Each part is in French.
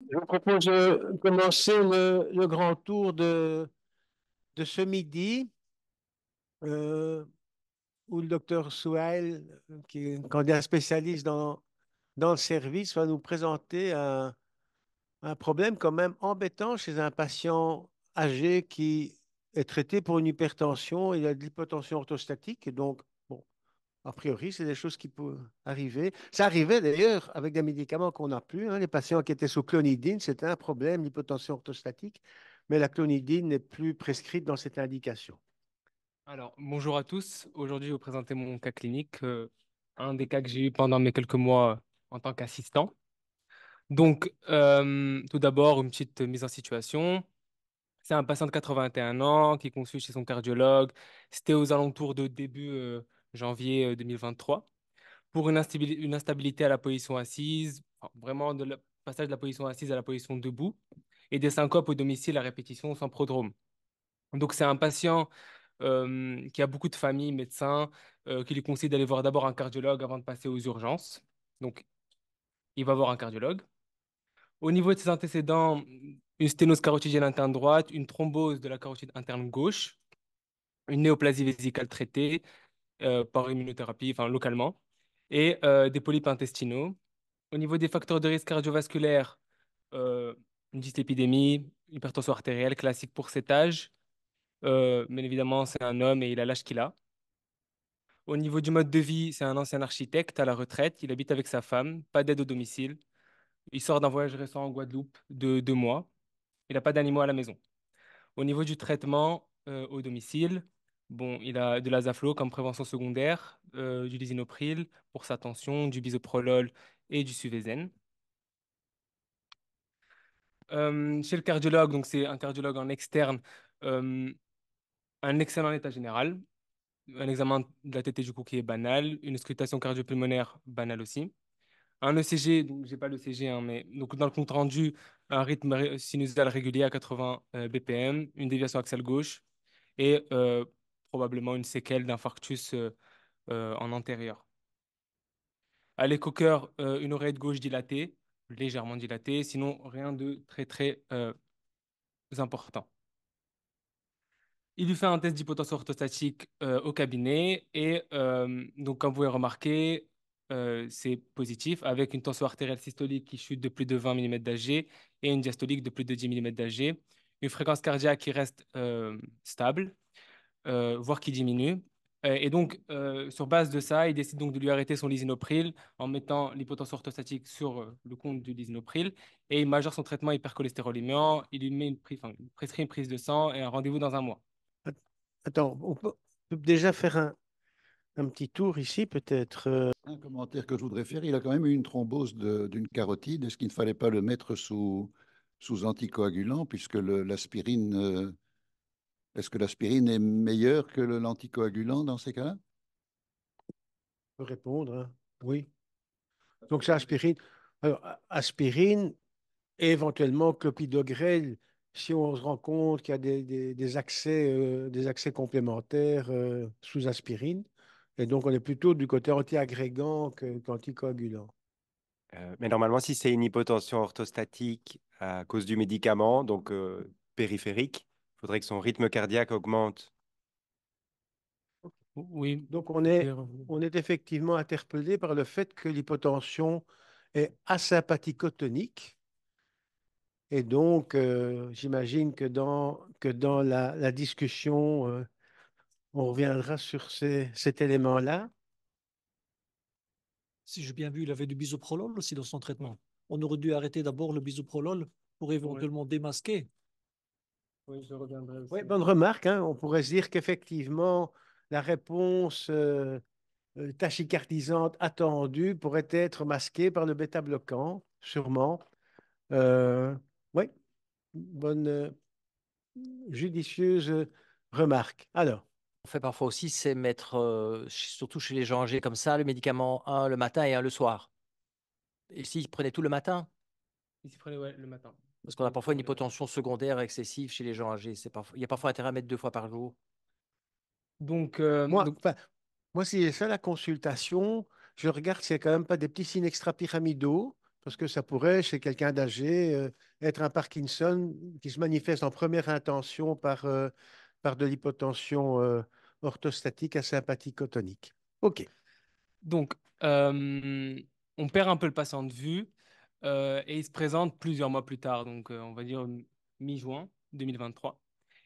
Je vous propose de commencer le grand tour de ce midi, euh, où le docteur Souhail, qui est candidat spécialiste dans le service, va nous présenter un problème quand même embêtant chez un patient âgé qui est traité pour une hypertension. Il a de l'hypotension orthostatique, et donc, bon, a priori, c'est des choses qui peuvent arriver. Ça arrivait d'ailleurs avec des médicaments qu'on n'a plus, hein. Les patients qui étaient sous clonidine, c'était un problème, l'hypotension orthostatique, mais la clonidine n'est plus prescrite dans cette indication. Alors, bonjour à tous. Aujourd'hui, je vais vous présenter mon cas clinique, un des cas que j'ai eu pendant mes quelques mois en tant qu'assistant. Donc, tout d'abord, une petite mise en situation. C'est un patient de 81 ans qui consulte chez son cardiologue. C'était aux alentours de début janvier 2023 pour une instabilité à la position assise, enfin, vraiment passage de la position assise à la position debout et des syncopes au domicile à répétition sans prodrome. Donc, c'est un patient qui a beaucoup de familles, médecins, qui lui conseillent d'aller voir d'abord un cardiologue avant de passer aux urgences. Donc, il va voir un cardiologue. Au niveau de ses antécédents, une sténose carotidienne interne droite, une thrombose de la carotide interne gauche, une néoplasie vésicale traitée par immunothérapie, enfin localement, et des polypes intestinaux. Au niveau des facteurs de risque cardiovasculaire, euh, une dyslipidémie, hypertension artérielle classique pour cet âge. Mais évidemment, c'est un homme et il a l'âge qu'il a. Au niveau du mode de vie, c'est un ancien architecte à la retraite. Il habite avec sa femme, pas d'aide au domicile. Il sort d'un voyage récent en Guadeloupe de 2 mois. Il n'a pas d'animaux à la maison. Au niveau du traitement au domicile, bon, il a de l'Azaflo comme prévention secondaire, du lisinopril pour sa tension, du bisoprolol et du Suvézène. Chez le cardiologue, donc c'est un cardiologue en externe, euh, un excellent état général, un examen de la TT du coup qui est banal, une auscultation cardio-pulmonaire banale aussi. Un ECG, donc j'ai pas l'ECG, hein, mais donc dans le compte rendu, un rythme sinusal régulier à 80 BPM, une déviation axiale gauche et probablement une séquelle d'infarctus en antérieur. À l'écho-cœur, une oreille gauche dilatée, légèrement dilatée, sinon rien de très très important. Il lui fait un test d'hypotension orthostatique au cabinet et donc comme vous pouvez remarquer, c'est positif avec une tension artérielle systolique qui chute de plus de 20 mm d'Ag et une diastolique de plus de 10 mm d'Ag, une fréquence cardiaque qui reste stable, voire qui diminue. Et donc, sur base de ça, il décide donc de lui arrêter son lisinopril en mettant l'hypotension orthostatique sur le compte du lisinopril et il majeure son traitement hypercholestérolémiant. Il lui met enfin, il prescrit une prise de sang et un rendez-vous dans un mois. Attends, on peut déjà faire un petit tour ici, peut-être. Un commentaire que je voudrais faire, il a quand même eu une thrombose d'une carotide. Est-ce qu'il ne fallait pas le mettre sous anticoagulant, puisque l'aspirine, est-ce que l'aspirine est meilleure que l'anticoagulant dans ces cas-là? On peut répondre, hein. Oui. Donc, c'est aspirine. Alors, aspirine et éventuellement clopidogrel, si on se rend compte qu'il y a des accès complémentaires sous aspirine. Et donc, on est plutôt du côté antiagrégant qu'anticoagulant. Mais normalement, si c'est une hypotension orthostatique à cause du médicament, donc périphérique, il faudrait que son rythme cardiaque augmente. Oui, Donc, je vais revenir. on est effectivement interpellé par le fait que l'hypotension est asympathicotonique. Et donc, j'imagine que dans la discussion, on reviendra sur cet élément-là. Si j'ai bien vu, il avait du bisoprolol aussi dans son traitement. On aurait dû arrêter d'abord le bisoprolol pour Oui, éventuellement démasquer. oui, je reviendrai Oui, aussi. bonne remarque, hein. On pourrait se dire qu'effectivement, la réponse tachycardisante attendue pourrait être masquée par le bêta-bloquant, sûrement. Euh, oui, bonne, judicieuse remarque. Alors, On fait parfois aussi, c'est mettre, surtout chez les gens âgés comme ça, le médicament un le matin et un le soir. Et s'ils prenaient tout le matin, Il s'y prenait ouais, le matin. parce qu'on a Donc, parfois une hypotension secondaire excessive chez les gens âgés. Il y a parfois intérêt à mettre 2 fois par jour. donc, moi, enfin, moi, si j'ai fait la consultation, je regarde s'il n'y a quand même pas des petits signes extra-pyramidaux. parce que ça pourrait, chez quelqu'un d'âgé, être un Parkinson qui se manifeste en première intention par de l'hypotension orthostatique asympathico-tonique. OK. Donc, on perd un peu le patient de vue et il se présente plusieurs mois plus tard, donc on va dire mi-juin 2023.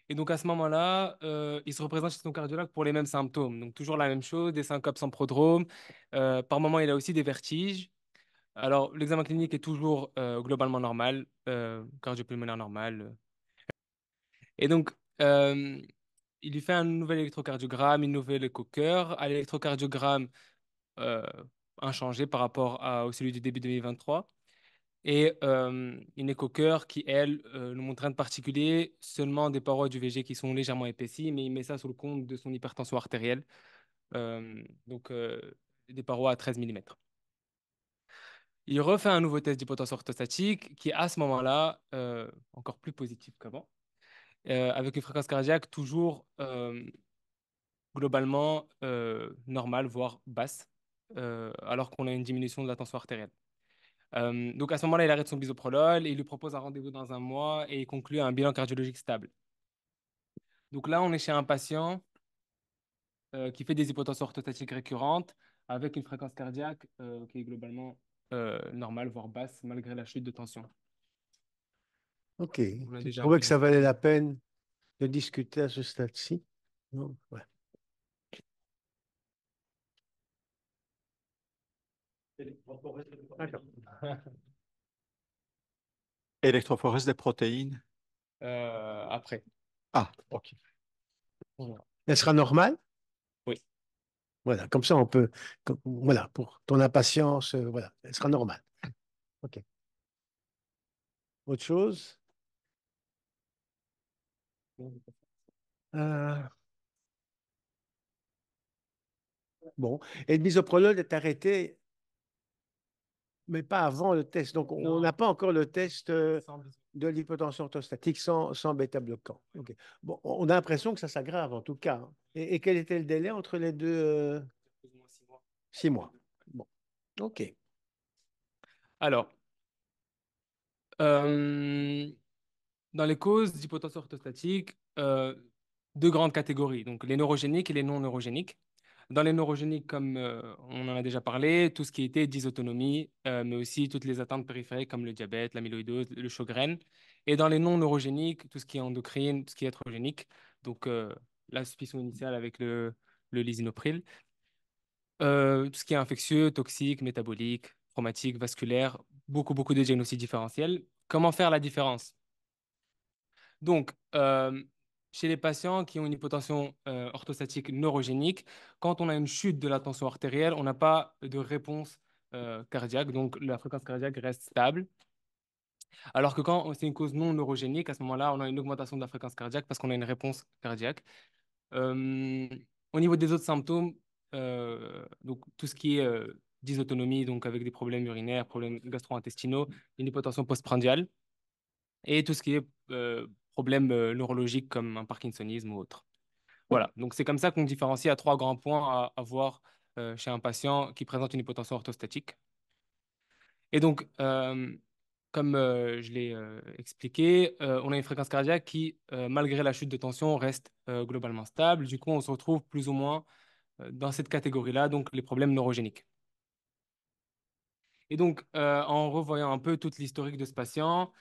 Et donc à ce moment-là, il se représente chez son cardiologue pour les mêmes symptômes. Donc toujours la même chose, des syncopes sans prodrome. Par moment, il a aussi des vertiges. Alors l'examen clinique est toujours globalement normal, cardio-pulmonaire normal. Et donc, euh, il lui fait un nouvel électrocardiogramme, une nouvelle écho-cœur. À l'électrocardiogramme, euh, inchangé par rapport au celui du début 2023. Et une écho-cœur qui, elle, ne montre rien de particulier, seulement des parois du VG qui sont légèrement épaissies, mais il met ça sous le compte de son hypertension artérielle. Donc, des parois à 13 mm. Il refait un nouveau test d'hypotenseur orthostatique qui, à ce moment-là, encore plus positif qu'avant, avec une fréquence cardiaque toujours globalement normale, voire basse, alors qu'on a une diminution de la tension artérielle. Donc à ce moment-là, il arrête son bisoprolol et il lui propose un rendez-vous dans un mois et il conclut un bilan cardiologique stable. Donc là, on est chez un patient qui fait des hypotensions orthostatiques récurrentes avec une fréquence cardiaque qui est globalement normale, voire basse, malgré la chute de tension. OK. On a Tu déjà un trouvais peu que ça discuté. valait la peine de discuter à ce stade-ci? Non? Ouais. D'accord. Électrophorèse des protéines. Après. Ah, OK. Voilà. Elle sera normale? Oui. Voilà, comme ça on peut, voilà, pour ton impatience, voilà, elle sera normale. OK. Autre chose? Euh, bon, et le bisoprolol est arrêté, mais pas avant le test. Donc, on Non. n'a pas encore le test Sans bisou. de l'hypotension orthostatique sans bêta-bloquant. OK. Bon, on a l'impression que ça s'aggrave en tout cas, hein. Et quel était le délai entre les deux? Plus ou moins 6 mois. 6 mois. Bon, OK. Alors, euh, dans les causes d'hypotension orthostatique, deux grandes catégories, donc les neurogéniques et les non neurogéniques. Dans les neurogéniques, comme on en a déjà parlé, tout ce qui était dysautonomie, mais aussi toutes les atteintes périphériques comme le diabète, l'amyloïdose, le Sjögren. Et dans les non neurogéniques, tout ce qui est endocrine, tout ce qui est iatrogénique, donc la suspicion initiale avec le lisinopril. Tout ce qui est infectieux, toxique, métabolique, traumatique, vasculaire, beaucoup de diagnostics différentiels. Comment faire la différence? Donc, chez les patients qui ont une hypotension orthostatique neurogénique, quand on a une chute de la tension artérielle, on n'a pas de réponse cardiaque, donc la fréquence cardiaque reste stable. Alors que quand c'est une cause non neurogénique, à ce moment-là, on a une augmentation de la fréquence cardiaque parce qu'on a une réponse cardiaque. Euh, Au niveau des autres symptômes, donc tout ce qui est dysautonomie, donc avec des problèmes urinaires, problèmes gastro-intestinaux, une hypotension postprandiale et tout ce qui est problèmes neurologiques comme un parkinsonisme ou autre. Voilà, donc c'est comme ça qu'on différencie à trois grands points à voir chez un patient qui présente une hypotension orthostatique. Et donc, comme je l'ai expliqué, on a une fréquence cardiaque qui, malgré la chute de tension, reste globalement stable. Du coup, on se retrouve plus ou moins dans cette catégorie-là, donc les problèmes neurogéniques. Et donc, en revoyant un peu toute l'historique de ce patient,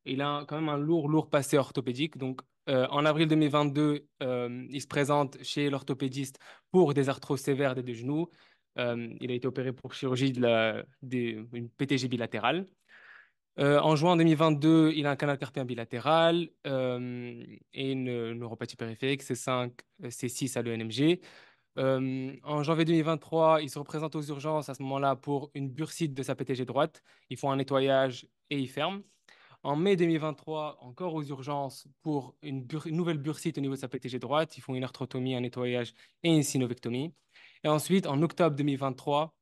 il a quand même un lourd passé orthopédique. Donc, en avril 2022, il se présente chez l'orthopédiste pour des arthroses sévères des deux genoux. Il a été opéré pour chirurgie une PTG bilatérale. En juin 2022, il a un canal carpien bilatéral et une neuropathie périphérique C5, C6 à l'ENMG. En janvier 2023, il se représente aux urgences à ce moment-là pour une bursite de sa PTG droite. Ils font un nettoyage et ils ferment. En mai 2023, encore aux urgences pour une nouvelle bursite au niveau de sa PTG droite. Ils font une arthrotomie, un nettoyage et une synovectomie. Et ensuite, en octobre 2023,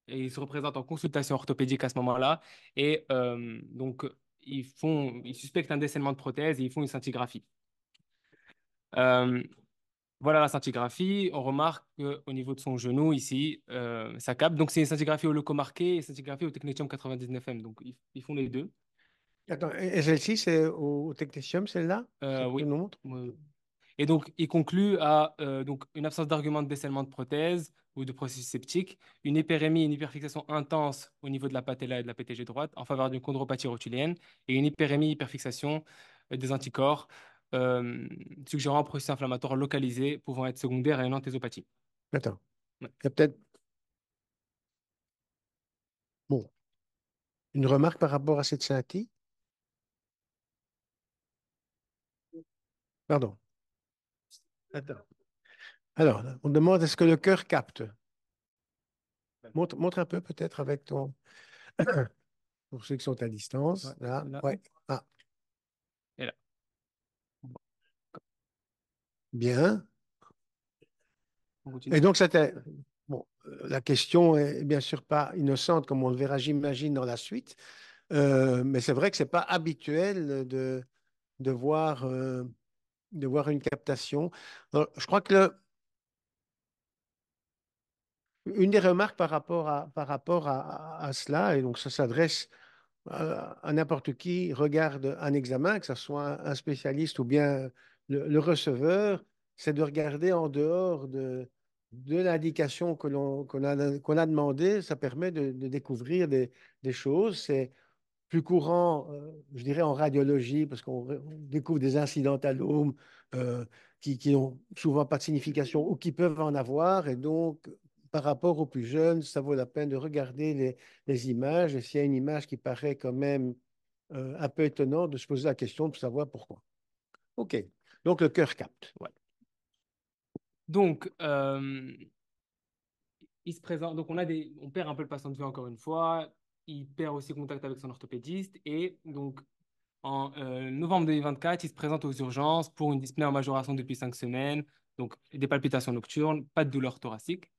il se représente en consultation orthopédique à ce moment-là. Et donc, ils suspectent un décèlement de prothèse et ils font une scintigraphie. Euh, Voilà la scintigraphie. On remarque qu'au niveau de son genou, ici, ça capte. Donc, c'est une scintigraphie au leucomarqué et une scintigraphie au technetium 99M. Donc, ils font les deux. Attends, et celle-ci, c'est au technetium, celle-là? C'est que tu Oui. nous montres? Et donc, il conclut à donc, une absence d'argument de décèlement de prothèse ou de processus septique, une hyperémie et une hyperfixation intense au niveau de la patella et de la PTG droite en faveur d'une chondropathie rotulienne et une hyperémie hyperfixation des anticorps, suggérant un processus inflammatoire localisé pouvant être secondaire à une anthésopathie. Attends, Ouais. il y a peut-être bon, une remarque par rapport à cette scintille? Pardon. Attends. Alors, on demande est-ce que le cœur capte? Montre un peu peut-être avec ton... Pour ceux qui sont à distance. Ouais, Là, là, ouais. Ah, et là. bien. On continue. Et donc, c'était... Bon, la question est bien sûr pas innocente, comme on le verra, j'imagine, dans la suite. Mais c'est vrai que c'est pas habituel de voir, de voir une captation. Alors, je crois que une des remarques par rapport à cela, et donc ça s'adresse à n'importe qui regarde un examen, que ce soit un spécialiste ou bien le receveur, c'est de regarder en dehors de l'indication qu'on a demandé. Ça permet de découvrir des choses. C'est plus courant, je dirais, en radiologie, parce on découvre des incidentalomes qui n'ont souvent pas de signification ou qui peuvent en avoir. Et donc, par rapport aux plus jeunes, ça vaut la peine de regarder les images. Et s'il y a une image qui paraît quand même un peu étonnante, de se poser la question de savoir pourquoi. OK. Donc, le cœur capte. Ouais. Donc, il se présente. Donc, on perd un peu le patient de vue encore une fois. Il perd aussi contact avec son orthopédiste. Et donc, en novembre 2024, il se présente aux urgences pour une dyspnée en majoration depuis 5 semaines. Donc, des palpitations nocturnes, pas de douleur thoracique.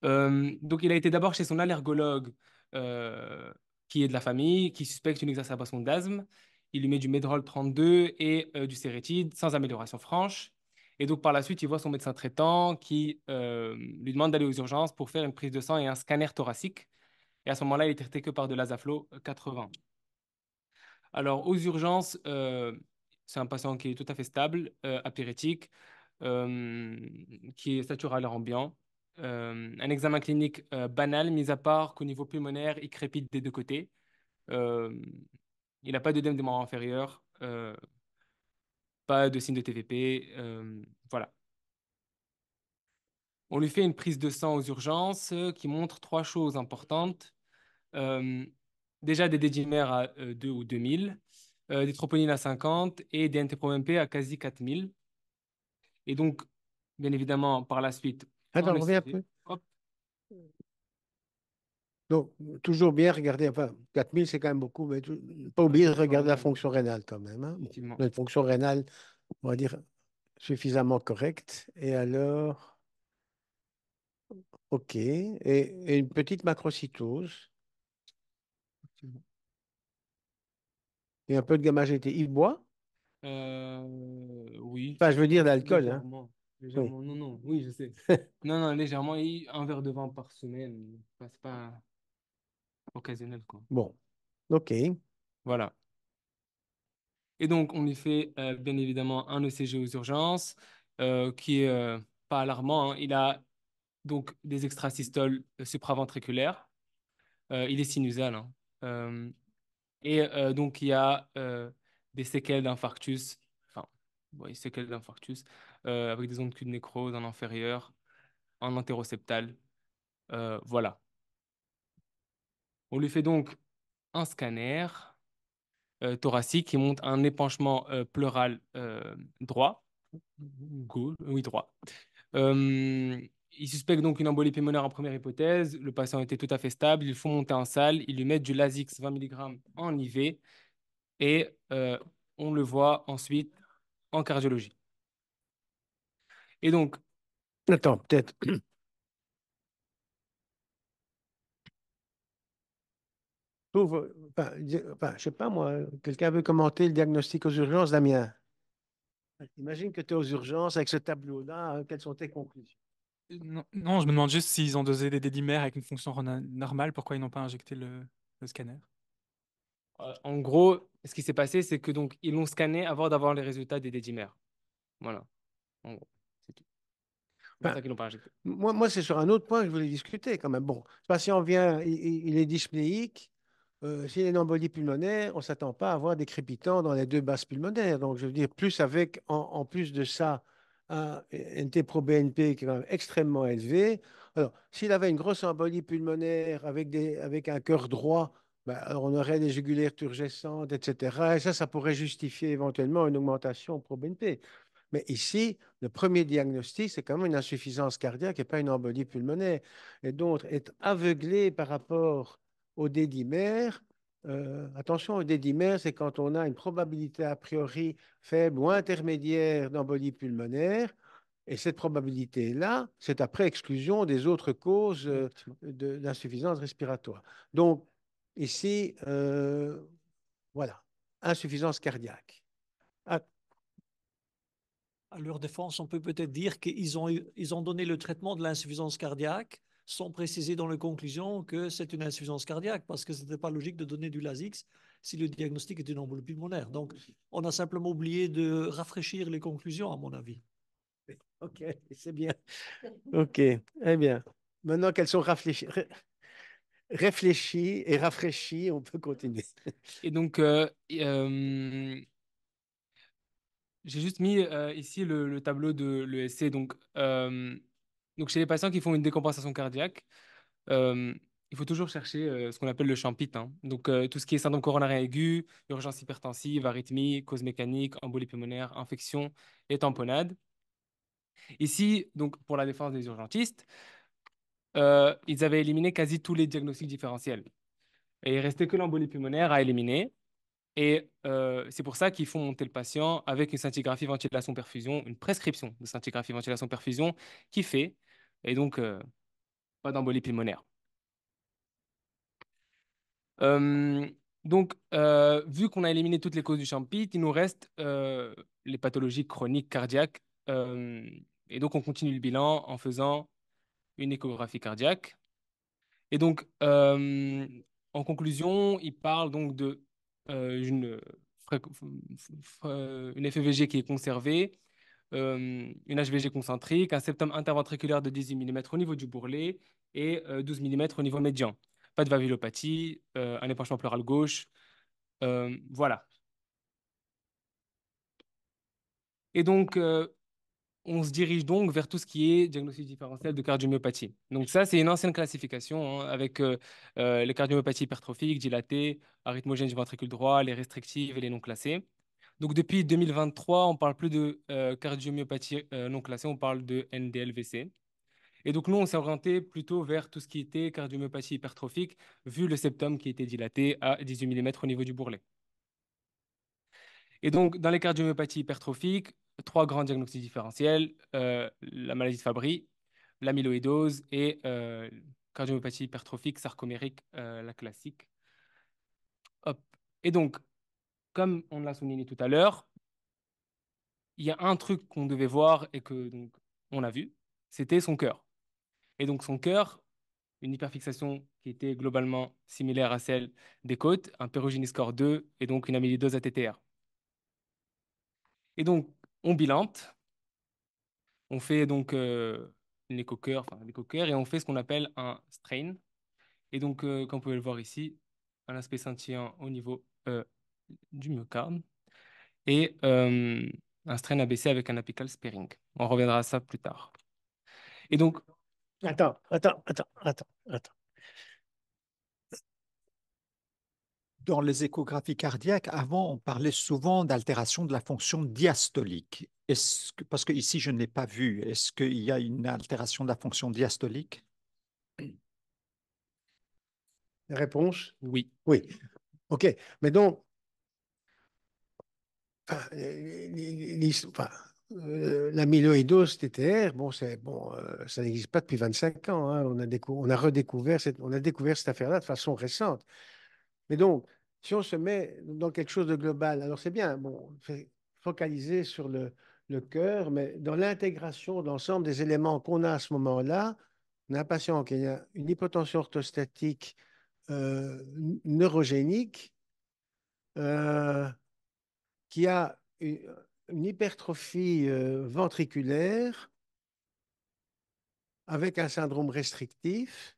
Donc, il a été d'abord chez son allergologue, qui est de la famille, qui suspecte une exacerbation d'asthme. Il lui met du Medrol 32 et du Sérétide sans amélioration franche. Et donc, par la suite, il voit son médecin traitant qui lui demande d'aller aux urgences pour faire une prise de sang et un scanner thoracique. Et à ce moment-là, il est traité que par de l'Azaflo 80. Alors, aux urgences, c'est un patient qui est tout à fait stable, apyrétique, euh, qui est saturé à l'air ambiant. Un examen clinique banal, mis à part qu'au niveau pulmonaire, il crépite des deux côtés. Euh, il n'a pas d'œdème des membres inférieurs, pas de signe de TVP. Voilà. On lui fait une prise de sang aux urgences qui montre trois choses importantes. Euh, Déjà des dédimères à 2 ou 2000, des troponines à 50 et des NT-proBNP à quasi 4000. Et donc, bien évidemment, par la suite, en Attends, reviens un ECG, peu. hop, Donc, toujours bien regarder, enfin, 4000, c'est quand même beaucoup, mais pas oublier de regarder la fonction rénale quand même. Hein. Bon, effectivement. une fonction rénale, on va dire, suffisamment correcte. Et alors, OK. Et une petite macrocytose et un peu de gamma-GT. Il boit? Oui, Enfin, je veux dire d'alcool, hein. légèrement. Oui. Légèrement, non, non, oui, je sais. Non, non, légèrement, un verre de vin par semaine. Enfin, c'est pas occasionnel, quoi. Bon, OK. Voilà. Et donc, on lui fait bien évidemment un ECG aux urgences, qui est pas alarmant, hein. Il a donc des extrasystoles supraventriculaires. Il est sinusal, hein. Euh, et donc, il y a des séquelles d'infarctus, enfin, ouais, séquelles d'infarctus, avec des ondes cul de nécrose en inférieur, en antéroseptal. Voilà. On lui fait donc un scanner thoracique qui montre un épanchement pleural droit. Oui, droit. Euh, il suspecte donc une embolie pulmonaire en première hypothèse. Le patient était tout à fait stable. Il faut monter en salle. Il lui met du Lasix 20 mg en IV et on le voit ensuite en cardiologie. Et donc, Attends, peut-être. Enfin, je sais pas moi, quelqu'un veut commenter le diagnostic aux urgences, Damien? Imagine que tu es aux urgences avec ce tableau-là. Quelles sont tes conclusions? Non, non, je me demande juste s'ils ont dosé des dédimères avec une fonction normale, pourquoi ils n'ont pas injecté le scanner? En gros, ce qui s'est passé, c'est que donc ils l'ont scanné avant d'avoir les résultats des dédimères. Voilà, en gros, c'est tout. C'est pour Ben, ça qu'ils l'ont pas injecté. moi, c'est sur un autre point que je voulais discuter quand même. Bon, ce patient vient, il est dyspnéique. S'il a une embolie pulmonaire, on ne s'attend pas à avoir des crépitants dans les deux basses pulmonaires. Donc, je veux dire, plus avec, en plus de ça, un NT-proBNP qui est quand même extrêmement élevé. Alors, s'il avait une grosse embolie pulmonaire avec un cœur droit, ben, alors on aurait des jugulaires turgescentes, etc. Et ça pourrait justifier éventuellement une augmentation proBNP. Mais ici, le premier diagnostic, c'est quand même une insuffisance cardiaque et pas une embolie pulmonaire. Et donc, être aveuglé par rapport au dédimère, attention au dédimère, c'est quand on a une probabilité a priori faible ou intermédiaire d'embolie pulmonaire. Et cette probabilité-là, c'est après exclusion des autres causes Effectivement. d'insuffisance respiratoire. Donc, ici, voilà, insuffisance cardiaque. Ah, À leur défense, on peut peut-être dire ils ont donné le traitement de l'insuffisance cardiaque sans préciser dans les conclusions que c'est une insuffisance cardiaque parce que ce n'était pas logique de donner du Lasix si le diagnostic est une embolie pulmonaire. Donc, on a simplement oublié de rafraîchir les conclusions, à mon avis. ok, c'est bien. Ok, eh bien. Maintenant qu'elles sont réfléchies et rafraîchies, on peut continuer. Et donc, j'ai juste mis ici le tableau de l'ESC. Donc, chez les patients qui font une décompensation cardiaque, euh, il faut toujours chercher ce qu'on appelle le champ PIT, hein. Donc, tout ce qui est syndrome coronaire aigu, urgence hypertensive, arythmie, cause mécanique, embolie pulmonaire, infection et tamponnade. Ici, donc, pour la défense des urgentistes, ils avaient éliminé quasi tous les diagnostics différentiels. Et il restait que l'embolie pulmonaire à éliminer. Et c'est pour ça qu'ils font monter le patient avec une scintigraphie ventilation-perfusion, une prescription de scintigraphie ventilation-perfusion qui fait, et donc pas d'embolie pulmonaire. Euh, Vu qu'on a éliminé toutes les causes du champit, il nous reste les pathologies chroniques cardiaques. Euh, et donc, on continue le bilan en faisant une échographie cardiaque. Et donc, en conclusion, il parle donc de une FEVG qui est conservée, une HVG concentrique, un septum interventriculaire de 18 mm au niveau du bourrelet et 12 mm au niveau médian. Pas de valvulopathie, un épanchement pleural gauche. Voilà. Et donc, on se dirige donc vers tout ce qui est diagnostic différentiel de cardiomyopathie. Donc ça, c'est une ancienne classification hein, avec les cardiomyopathies hypertrophiques, dilatées, arythmogènes du ventricule droit, les restrictives et les non classées. Donc depuis 2023, on parle plus de cardiomyopathie non classée, on parle de NDLVC. Et donc nous, on s'est orienté plutôt vers tout ce qui était cardiomyopathie hypertrophique, vu le septum qui était dilaté à 18 mm au niveau du bourrelet. Et donc, dans les cardiomyopathies hypertrophiques, trois grands diagnostics différentiels, la maladie de Fabry, l'amyloïdose et cardiomyopathie hypertrophique sarcomérique, la classique. Hop. Et donc, comme on l'a souligné tout à l'heure, il y a un truc qu'on devait voir et que donc, on a vu, c'était son cœur. Et donc, son cœur, une hyperfixation qui était globalement similaire à celle des côtes, un Perugini score 2 et donc une amyloïdose ATTR. Et donc, on bilante. On fait donc une écho-cœur, enfin l'écho-cœur, et on fait ce qu'on appelle un strain. Et donc, comme vous pouvez le voir ici, un aspect scintillant au niveau du myocarde et un strain abaissé avec un apical sparing. On reviendra à ça plus tard. Et donc, Attends. Dans les échographies cardiaques, avant, on parlait souvent d'altération de la fonction diastolique. Parce que ici, je ne l'ai pas vu, est-ce qu'il y a une altération de la fonction diastolique? Réponse? oui. Oui. OK. Mais donc, l'amyloïdose TTR, ça n'existe pas depuis 25 ans, hein. On a découvert cette affaire-là de façon récente. Mais donc, si on se met dans quelque chose de global, alors c'est bien, bon, focaliser sur le cœur, mais dans l'intégration de l'ensemble des éléments qu'on a à ce moment-là, on a un patient qui a une hypotension orthostatique neurogénique, euh, qui a une hypertrophie ventriculaire avec un syndrome restrictif.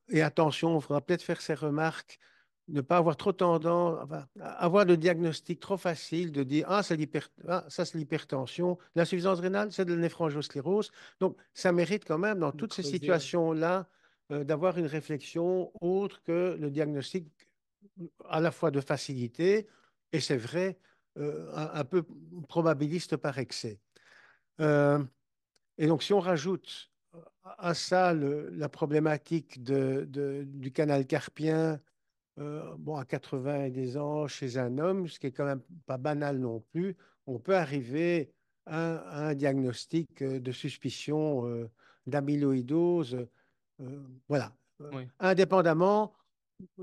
Et attention, il faudra peut-être faire ces remarques, ne pas avoir trop tendance, enfin, avoir le diagnostic trop facile de dire ah, ça c'est l'hypertension, l'insuffisance rénale, c'est de la néphrangiosclérose. Donc, ça mérite quand même, dans De toutes ces creuser, ouais. situations-là, d'avoir une réflexion autre que le diagnostic à la fois de facilité et c'est vrai, un peu probabiliste par excès. Euh, et donc, si on rajoute à ça la problématique du canal carpien, bon, à 80 et des ans chez un homme, ce qui est quand même pas banal non plus, on peut arriver à un diagnostic de suspicion d'amyloïdose. Voilà. Oui, Indépendamment,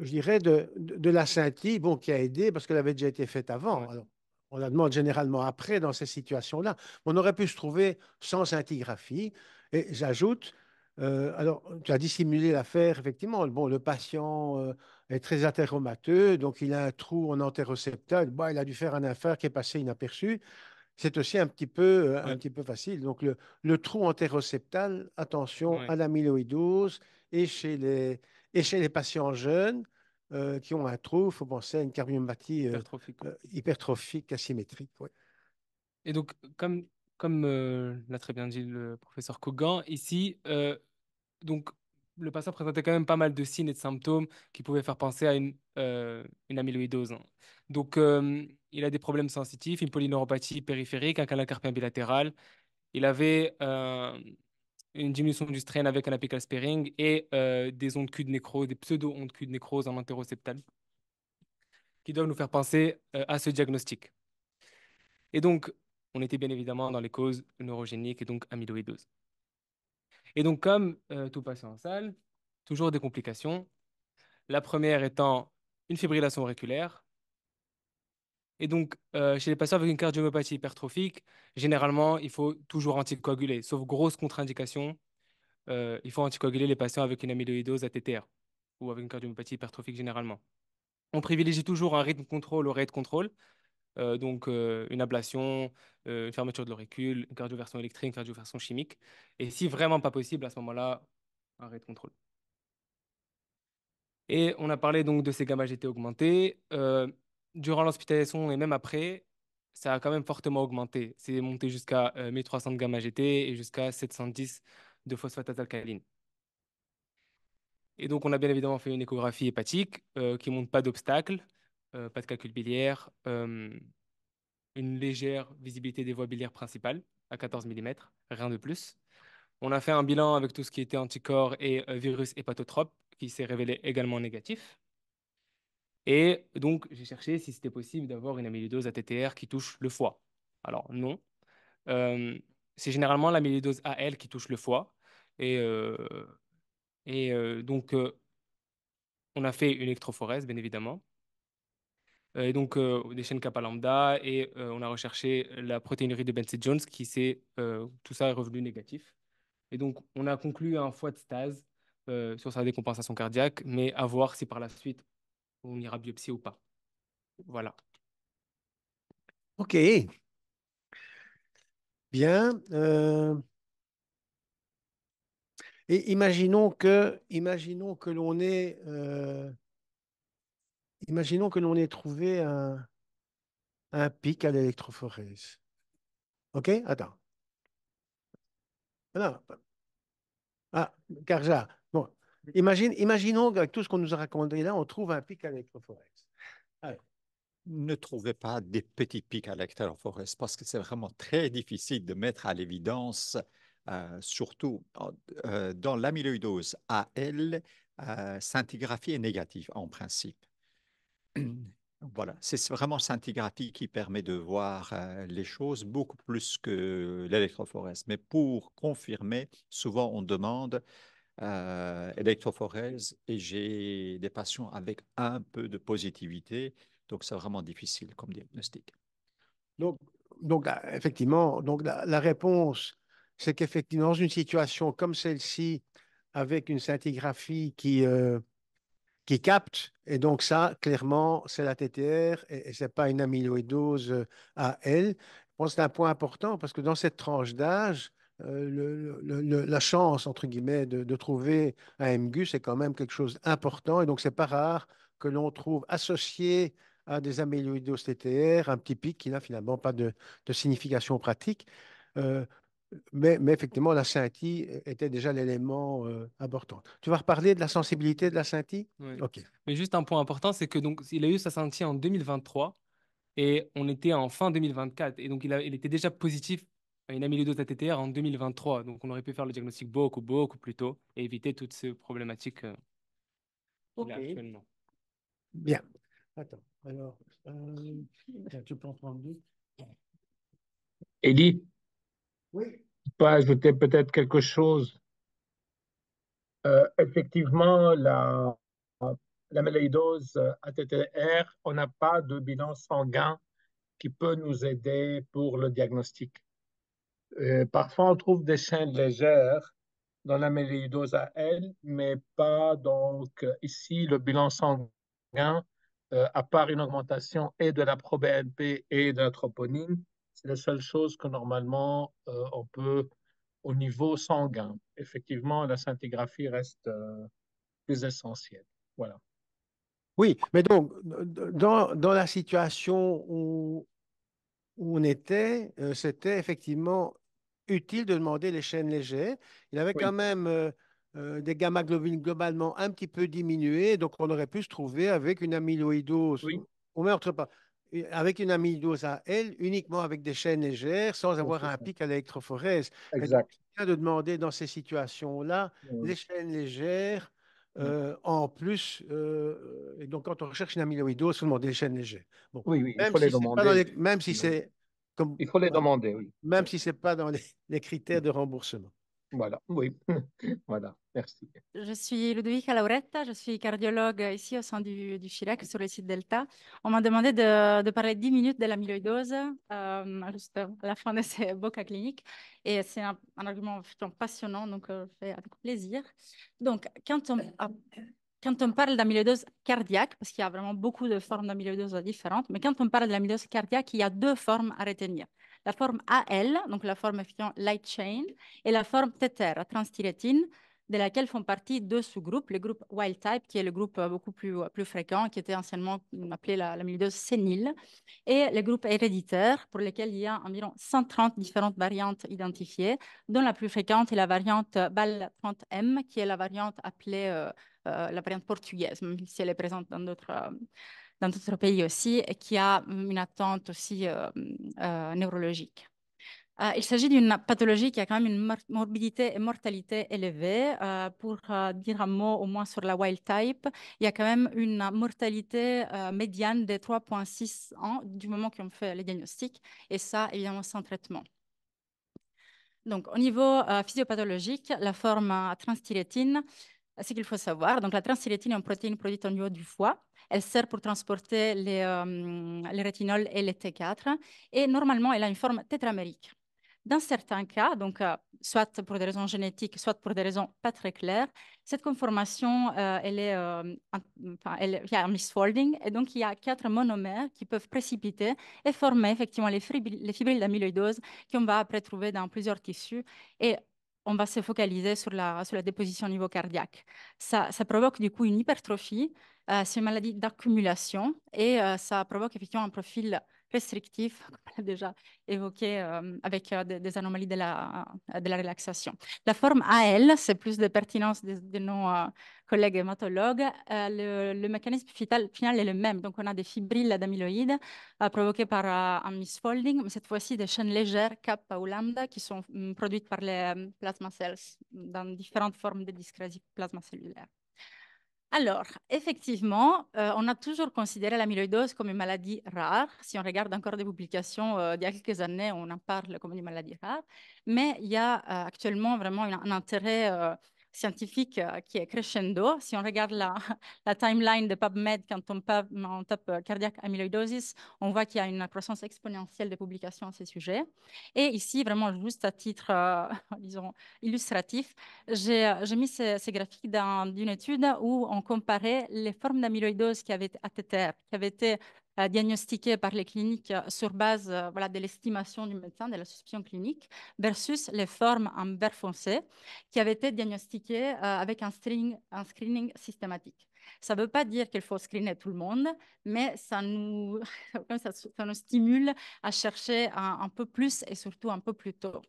je dirais, de la scintille, bon, qui a aidé parce qu'elle avait déjà été faite avant. oui, Alors, on la demande généralement après dans ces situations-là. On aurait pu se trouver sans scintigraphie. Et j'ajoute, alors, tu as dissimulé l'affaire, effectivement. Bon, le patient est très athéromateux, donc il a un trou en entéroceptal. Bon, il a dû faire un infarct qui est passé inaperçu. C'est aussi un oui, petit peu facile. Donc, le trou entéroceptal, attention oui. à l'amyloïdose et chez les patients jeunes qui ont un trou, il faut penser à une cardiomyopathie Hypertrophique. hypertrophique asymétrique. Ouais. Et donc, comme l'a très bien dit le professeur Kogan, ici, donc, le patient présentait quand même pas mal de signes et de symptômes qui pouvaient faire penser à une amyloïdose, hein. Donc, il a des problèmes sensitifs, une polyneuropathie périphérique, un canal carpien bilatéral. Il avait une diminution du strain avec un apical sparing et des ondes Q de nécrose, des pseudo-ondes Q de nécrose en entéroceptal, qui doivent nous faire penser à ce diagnostic. Et donc, on était bien évidemment dans les causes neurogéniques et donc amyloïdose. Et donc, comme tout patient en salle, toujours des complications. La première étant une fibrillation auriculaire. Et donc, chez les patients avec une cardiomyopathie hypertrophique, généralement, il faut toujours anticoaguler. Sauf grosse contre-indication, il faut anticoaguler les patients avec une amyloïdose ATTR ou avec une cardiomyopathie hypertrophique généralement. On privilégie toujours un rythme contrôle au rate contrôle, donc une ablation, une fermeture de l'auricule, une cardioversion électrique, une cardioversion chimique. Et si vraiment pas possible, à ce moment-là, un rate contrôle. Et on a parlé donc de ces gamma GT augmentés. Durant l'hospitalisation et même après, ça a quand même fortement augmenté. C'est monté jusqu'à 1300 de gamma GT et jusqu'à 710 de phosphatase alcaline. Et donc, on a bien évidemment fait une échographie hépatique qui ne montre pas d'obstacle, pas de calcul biliaire, une légère visibilité des voies biliaires principales à 14 mm, rien de plus. On a fait un bilan avec tout ce qui était anticorps et virus hépatotrope qui s'est révélé également négatif. Et donc, j'ai cherché si c'était possible d'avoir une amyloïdose ATTR qui touche le foie. Alors, non. Euh, c'est généralement l'amyloïdose AL qui touche le foie. Et, donc, on a fait une électrophorèse, bien évidemment. Et donc, des chaînes kappa lambda. Et on a recherché la protéinurie de Benson-Jones tout ça est revenu négatif. Et donc, on a conclu un foie de stase sur sa décompensation cardiaque, mais à voir si par la suite, on ira biopsie ou pas. Voilà. OK, bien. Et imaginons que l'on ait trouvé un pic à l'électrophorèse. OK? Attends. Non. Ah, Karja. Bon. Imaginons qu'avec tout ce qu'on nous a raconté là, on trouve un pic à l'électrophorèse. Allez. Ne trouvez pas des petits pics à l'électrophorèse parce que c'est vraiment très difficile de mettre à l'évidence, surtout dans l'amyloïdose AL, scintigraphie est négative en principe. Voilà, c'est vraiment scintigraphie qui permet de voir les choses beaucoup plus que l'électrophorèse. Mais pour confirmer, souvent on demande électrophorèse et j'ai des patients avec un peu de positivité, donc c'est vraiment difficile comme diagnostic. Donc, donc effectivement, donc la réponse, c'est qu'effectivement, dans une situation comme celle-ci, avec une scintigraphie qui capte. Et donc ça, clairement, c'est la TTR et ce n'est pas une amyloïdose à elle. Je pense que c'est un point important parce que dans cette tranche d'âge, la chance, entre guillemets, de trouver un MGUS est quand même quelque chose d'important. Et donc, c'est pas rare que l'on trouve associé à des amyloïdoses TTR un petit pic qui n'a finalement pas de signification pratique. Euh, mais effectivement, la scintille était déjà l'élément important. Tu vas reparler de la sensibilité de la scintille? Ouais. OK. Mais juste un point important, c'est que donc il a eu sa scintille en 2023 et on était en fin 2024. Et donc il était déjà positif à une amyloïdose ATTR en 2023. Donc on aurait pu faire le diagnostic beaucoup plus tôt et éviter toutes ces problématiques qu'il a OK. actuellement. Bien. Attends. Alors, tiens, tu peux en prendre deux. Eddie, Oui. je peux ajouter peut-être quelque chose. Effectivement, l'amyloïdose ATTR, on n'a pas de bilan sanguin qui peut nous aider pour le diagnostic. Parfois, on trouve des chaînes légères dans l'amyloïdose à elle, mais pas donc ici le bilan sanguin, à part une augmentation et de la pro-BNP et de la troponine, c'est la seule chose que normalement on peut au niveau sanguin. Effectivement, la scintigraphie reste plus essentielle. Voilà. Oui, mais donc, dans la situation où on était, c'était effectivement utile de demander les chaînes légères. Il avait quand Oui, même des gamma-globulines globalement un petit peu diminuées, donc on aurait pu se trouver avec une amyloïdose, oui, au meurtre pas, avec une amyloïdose à elle, uniquement avec des chaînes légères, sans oui, avoir c'est un ça. pic à l'électrophorèse. Et donc, Exact. c'est bien de demander dans ces situations-là Oui, les chaînes légères. oui, En plus, et donc quand on recherche une amyloïdose, il faut demander les chaînes légères. Bon, oui, oui, il même faut les si c'est pas dans demander. même si Oui. c'est comme, Il faut les demander, oui. même si c'est pas dans les critères de remboursement. Voilà, oui. Voilà, merci. Je suis Ludovica Lauretta, je suis cardiologue ici au sein du CHIREC sur le site Delta. On m'a demandé de parler 10 minutes de l'amyloïdose juste à la fin de ces beaux cas cliniques. Et c'est un argument effectivement passionnant, donc je fais avec plaisir. Donc, quand on parle d'amyloïdose cardiaque, parce qu'il y a vraiment beaucoup de formes d'amyloïdose différentes, mais quand on parle de l'amyloïdose cardiaque, il y a deux formes à retenir. La forme AL, donc la forme effectivement light chain, et la forme TETR, transthyrétine, de laquelle font partie deux sous-groupes, le groupe wild type, qui est le groupe beaucoup plus fréquent, qui était anciennement appelé l'amyloïdose sénile, et le groupe héréditaire, pour lequel il y a environ 130 différentes variantes identifiées, dont la plus fréquente est la variante BAL30M, qui est la variante appelée la variante portugaise, même si elle est présente dans d'autres pays aussi, et qui a une attente aussi neurologique. Il s'agit d'une pathologie qui a quand même une morbidité et mortalité élevée. Pour dire un mot au moins sur la wild type, il y a quand même une mortalité médiane de 3,6 ans du moment qu'on fait les diagnostics, et ça, évidemment, sans traitement. Donc, au niveau physiopathologique, la forme transthyrétine, ce qu'il faut savoir, donc la transthyrétine est une protéine produite au niveau du foie. Elle sert pour transporter les rétinols et les T4, et normalement, elle a une forme tétramérique. Dans certains cas, donc soit pour des raisons génétiques, soit pour des raisons pas très claires, cette conformation, il y a un misfolding, et donc il y a 4 monomères qui peuvent précipiter et former effectivement les fibrilles d'amyloïdose qu'on va après trouver dans plusieurs tissus, et on va se focaliser sur la déposition au niveau cardiaque. Ça provoque du coup une hypertrophie, c'est une maladie d'accumulation, et ça provoque effectivement un profil restrictif, comme on l'a déjà évoqué, avec des anomalies de la relaxation. La forme AL, c'est plus de pertinence de nos collègues hématologues. Le mécanisme final est le même. Donc, on a des fibrilles d'amyloïdes provoquées par un misfolding, mais cette fois-ci des chaînes légères, kappa ou lambda, qui sont produites par les plasma cells dans différentes formes de dyscrasie plasmacellulaire. Alors, effectivement, on a toujours considéré l'amyloïdose comme une maladie rare. Si on regarde encore des publications d'il y a quelques années, on en parle comme une maladie rare. Mais il y a actuellement vraiment un intérêt scientifique qui est crescendo. Si on regarde la timeline de PubMed, quand on tape cardiaque amyloïdosis, on voit qu'il y a une croissance exponentielle de publications à ces sujets. Et ici, vraiment juste à titre, disons, illustratif, j'ai mis ces graphiques d'une étude où on comparait les formes d'amyloïdose qui avaient été diagnostiquées par les cliniques sur base voilà, de l'estimation du médecin, de la suspicion clinique, versus les formes en vert foncé qui avaient été diagnostiquées avec un screening systématique. Ça ne veut pas dire qu'il faut screener tout le monde, mais ça nous stimule à chercher un peu plus et surtout un peu plus tôt.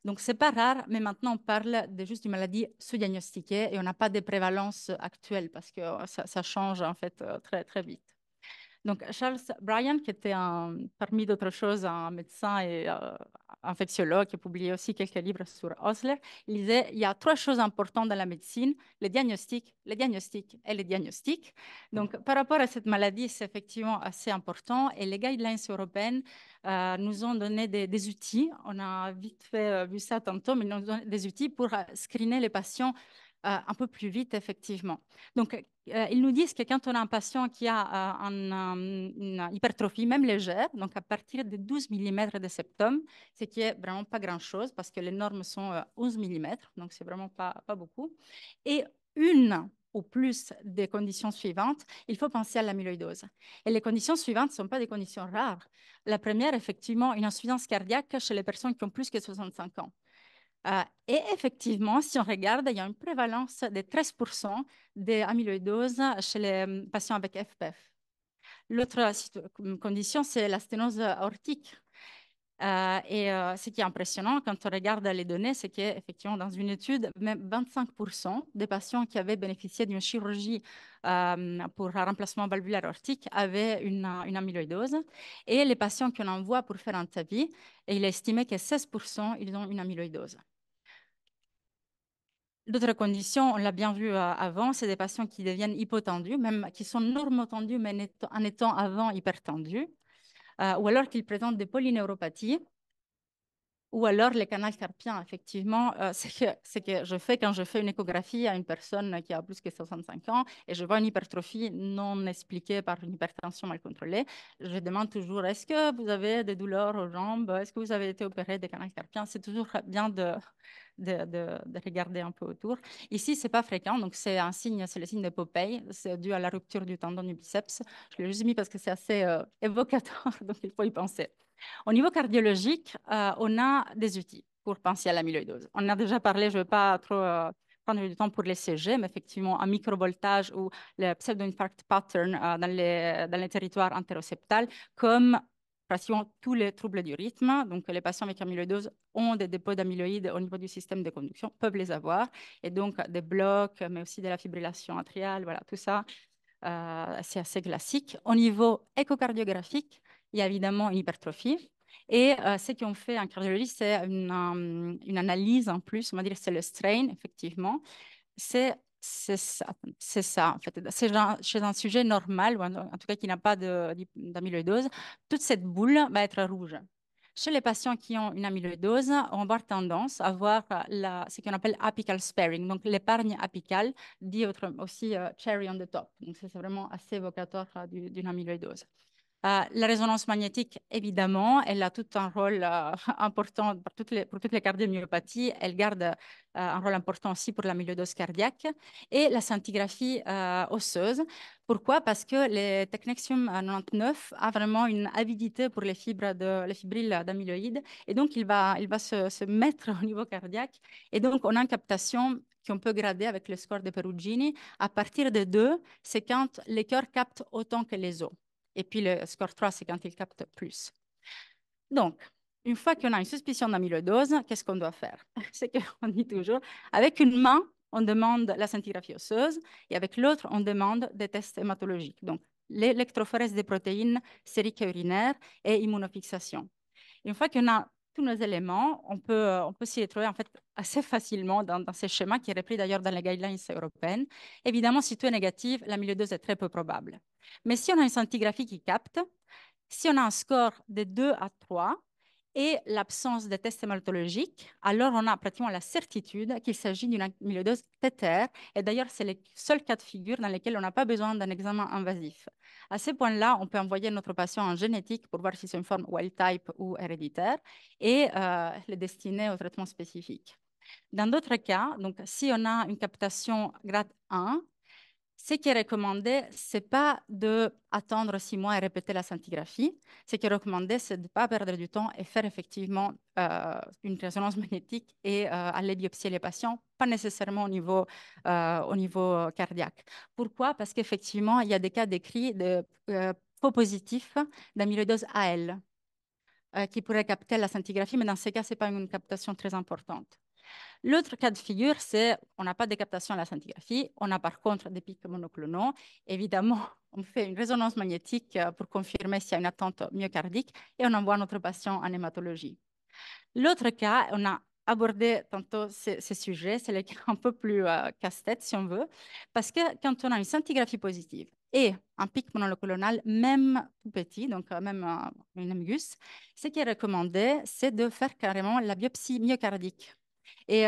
Donc, ce n'est pas rare, mais maintenant, on parle juste d'une maladie sous-diagnostiquée et on n'a pas de prévalence actuelle parce que ça change en fait très, très vite. Donc, Charles Bryan, qui était parmi d'autres choses un médecin et infectiologue, qui a publié aussi quelques livres sur Osler, il disait il y a 3 choses importantes dans la médecine, les diagnostics et les diagnostics. Donc, par rapport à cette maladie, c'est effectivement assez important et les guidelines européennes nous ont donné des outils. On a vite fait vu ça tantôt, mais ils nous ont donné des outils pour screener les patients un peu plus vite, effectivement. Donc, ils nous disent que quand on a un patient qui a une hypertrophie, même légère, donc à partir de 12 mm de septum, ce qui est vraiment pas grand-chose parce que les normes sont 11 mm, donc c'est vraiment pas beaucoup. Et une ou plus des conditions suivantes, il faut penser à l'amyloïdose. Et les conditions suivantes ne sont pas des conditions rares. La première, effectivement, une insuffisance cardiaque chez les personnes qui ont plus que 65 ans. Et effectivement, si on regarde, il y a une prévalence de 13% d'amyloïdose chez les patients avec FPF. L'autre condition, c'est la sténose aortique. Ce qui est impressionnant quand on regarde les données, c'est qu'effectivement, dans une étude, même 25% des patients qui avaient bénéficié d'une chirurgie pour un remplacement valvulaire aortique avaient une amyloïdose. Et les patients qu'on envoie pour faire un TAVI, il est estimé que 16% ils ont une amyloïdose. D'autres conditions, on l'a bien vu avant, c'est des patients qui deviennent hypotendus, même qui sont normotendus, mais en étant avant hypertendus, ou alors qu'ils présentent des polyneuropathies, ou alors les canaux carpiens, effectivement, c'est que je fais quand je fais une échographie à une personne qui a plus que 65 ans et je vois une hypertrophie non expliquée par une hypertension mal contrôlée, je demande toujours, est-ce que vous avez des douleurs aux jambes? Est-ce que vous avez été opéré des canaux carpiens? C'est toujours bien de regarder un peu autour. Ici, ce n'est pas fréquent, donc c'est un signe, c'est le signe de Popeye, c'est dû à la rupture du tendon du biceps. Je l'ai juste mis parce que c'est assez évocateur, donc il faut y penser. Au niveau cardiologique, on a des outils pour penser à l'amyloïdose. On a déjà parlé, je ne vais pas trop prendre du temps pour les CG, mais effectivement, un microvoltage ou le pseudo-infarct pattern dans les territoires interoceptales, comme pratiquement tous les troubles du rythme. Donc, les patients avec amyloïdose ont des dépôts d'amyloïdes au niveau du système de conduction, peuvent les avoir. Et donc, des blocs, mais aussi de la fibrillation atriale, voilà, tout ça, c'est assez classique. Au niveau échocardiographique, il y a évidemment une hypertrophie. Et ce qu'on fait en cardiologie, c'est une analyse en plus, on va dire c'est le strain, effectivement. C'est ça, en fait. Chez un sujet normal, ou en tout cas qui n'a pas d'amyloïdose, toute cette boule va être rouge. Chez les patients qui ont une amyloïdose, on va avoir tendance à avoir ce qu'on appelle apical sparing, donc l'épargne apicale, dit aussi cherry on the top. Donc, c'est vraiment assez évocateur d'une amyloïdose. La résonance magnétique, évidemment, elle a tout un rôle important pour toutes les cardiomyopathies. Elle garde un rôle important aussi pour l'amyloïdose cardiaque. Et la scintigraphie osseuse. Pourquoi? Parce que le technetium 99 a vraiment une avidité pour les fibrilles d'amyloïdes. Et donc, il va se mettre au niveau cardiaque. Et donc, on a une captation qu'on peut grader avec le score de Perugini. À partir de 2, c'est quand les cœurs captent autant que les os. Et puis le score 3, c'est quand il capte plus. Donc, une fois qu'on a une suspicion d'amyloïdose, qu'est-ce qu'on doit faire? C'est qu'on dit toujours, avec une main, on demande la scintigraphie osseuse et avec l'autre, on demande des tests hématologiques. Donc, l'électrophorèse des protéines sériques et urinaires et immunofixation. Une fois qu'on a tous nos éléments, on peut s'y retrouver en fait assez facilement dans ces schémas qui est repris d'ailleurs dans les guidelines européennes. Évidemment, si tout est négatif, l'amyloïdose est très peu probable. Mais si on a une scintigraphie qui capte, si on a un score de 2 à 3 et l'absence de tests hématologiques, alors on a pratiquement la certitude qu'il s'agit d'une amyloïdose tétère. Et d'ailleurs, c'est le seul cas de figure dans lequel on n'a pas besoin d'un examen invasif. À ce point-là, on peut envoyer notre patient en génétique pour voir si c'est une forme wild type ou héréditaire et le destiner au traitement spécifique. Dans d'autres cas, donc si on a une captation grade 1, ce qui est recommandé, ce n'est pas d'attendre 6 mois et répéter la scintigraphie. Ce qui est recommandé, c'est de ne pas perdre du temps et faire effectivement une résonance magnétique et aller biopsier les patients, pas nécessairement au niveau cardiaque. Pourquoi? Parce qu'effectivement, il y a des cas décrits de faux positifs d'amyloïdose AL qui pourraient capter la scintigraphie, mais dans ces cas, ce n'est pas une captation très importante. L'autre cas de figure, c'est on n'a pas de captation à la scintigraphie, on a par contre des pics monoclonaux. Évidemment, on fait une résonance magnétique pour confirmer s'il y a une attente myocardique et on envoie notre patient en hématologie. L'autre cas, on a abordé tantôt ces sujets, c'est le cas un peu plus casse-tête si on veut, parce que quand on a une scintigraphie positive et un pic monoclonal, même tout petit, donc même une amgus, ce qui est recommandé, c'est de faire carrément la biopsie myocardique. Et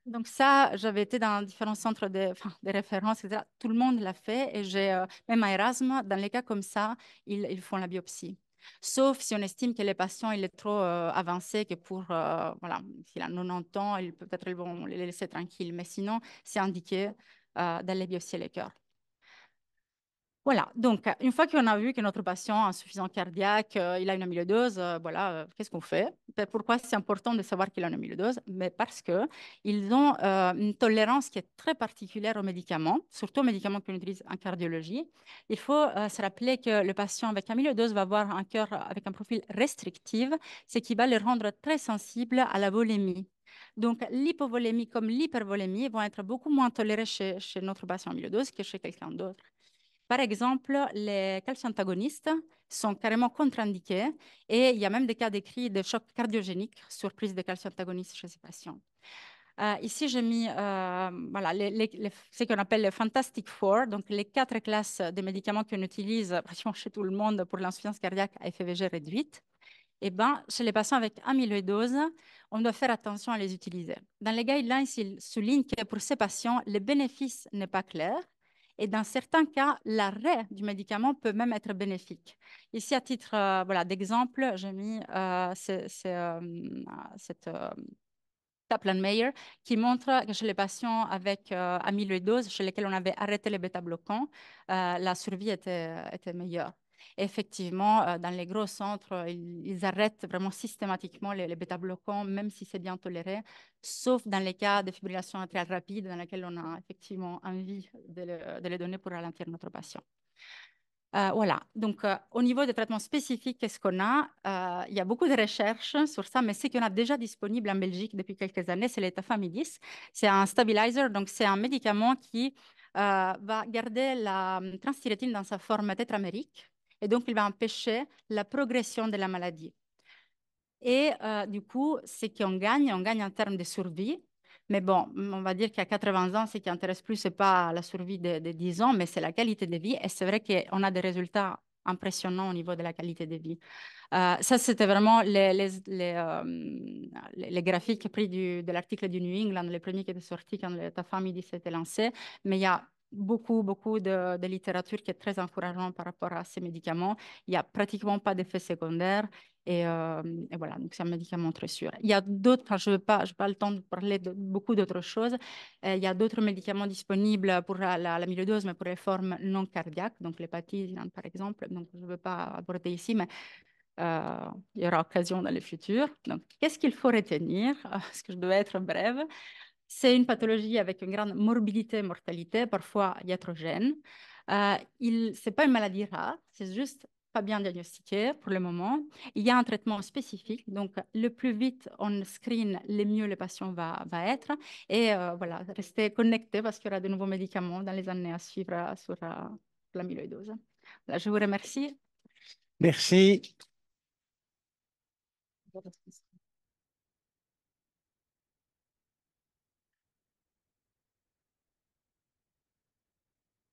donc ça, j'avais été dans différents centres de référence, etc. Tout le monde l'a fait et même à Erasmus, dans les cas comme ça, ils font la biopsie. Sauf si on estime que le patient il est trop avancé que pour, voilà, s'il a 90 ans, peut-être ils vont les laisser tranquilles. Mais sinon, c'est indiqué d'aller biopsier les cœurs. Voilà, donc une fois qu'on a vu que notre patient a insuffisance cardiaque, il a une amyloïdose, voilà, qu'est-ce qu'on fait? Pourquoi c'est important de savoir qu'il a une amyloïdose? Mais parce qu'ils ont une tolérance qui est très particulière aux médicaments, surtout aux médicaments qu'on utilise en cardiologie. Il faut se rappeler que le patient avec amyloïdose va avoir un cœur avec un profil restrictif, ce qui va le rendre très sensible à la volémie. Donc, l'hypovolémie comme l'hypervolémie vont être beaucoup moins tolérées chez notre patient amyloïdose que chez quelqu'un d'autre. Par exemple, les calcio-antagonistes sont carrément contre-indiqués et il y a même des cas décrits de choc cardiogénique sur prise de calcio-antagonistes chez ces patients. Ici, j'ai mis voilà, ce qu'on appelle les Fantastic Four, donc les 4 classes de médicaments qu'on utilise pratiquement chez tout le monde pour l'insuffisance cardiaque à FVG réduite. Eh ben, chez les patients avec amyloïdose, on doit faire attention à les utiliser. Dans les guidelines, ils soulignent que pour ces patients, le bénéfice n'est pas clair. Et dans certains cas, l'arrêt du médicament peut même être bénéfique. Ici, à titre voilà, d'exemple, j'ai mis cette Kaplan-Meier qui montre que chez les patients avec amyloïdose, chez lesquels on avait arrêté les bêta-bloquants, la survie était meilleure. Effectivement, dans les gros centres, ils arrêtent vraiment systématiquement les bêta-bloquants, même si c'est bien toléré, sauf dans les cas de fibrillation atriale rapide, dans lesquels on a effectivement envie de les donner pour ralentir notre patient. Voilà, donc au niveau des traitements spécifiques, qu'est-ce qu'on a? Il y a beaucoup de recherches sur ça, mais ce qu'on a déjà disponible en Belgique depuis quelques années, c'est l'étafamidis. C'est un stabilizer, donc c'est un médicament qui va garder la transthyrétine dans sa forme tétramérique et donc il va empêcher la progression de la maladie. Et du coup, ce qu'on gagne, on gagne en termes de survie. Mais bon, on va dire qu'à 80 ans, ce qui intéresse plus, ce n'est pas la survie de 10 ans, mais c'est la qualité de vie. Et c'est vrai qu'on a des résultats impressionnants au niveau de la qualité de vie. Ça, c'était vraiment les graphiques pris de l'article du New England, les premiers qui étaient sortis quand ta famille s'était lancée. Mais il y a beaucoup, beaucoup de littérature qui est très encourageante par rapport à ces médicaments. Il n'y a pratiquement pas d'effets secondaires. Et voilà, donc c'est un médicament très sûr. Il y a d'autres, enfin, je n'ai pas le temps de parler de beaucoup d'autres choses. Il y a d'autres médicaments disponibles pour l'amyloïdose, mais pour les formes non cardiaques, donc l'hépatite, par exemple. Donc, je ne veux pas aborder ici, mais il y aura occasion dans le futur. Donc, qu'est-ce qu'il faut retenir? Parce que je dois être brève. C'est une pathologie avec une grande morbidité et mortalité, parfois iatrogène. Ce n'est pas une maladie rare, c'est juste pas bien diagnostiqué pour le moment. Il y a un traitement spécifique, donc le plus vite on screen, le mieux le patient va être. Et voilà, restez connectés parce qu'il y aura de nouveaux médicaments dans les années à suivre sur l'amyloïdose. Voilà, je vous remercie. Merci.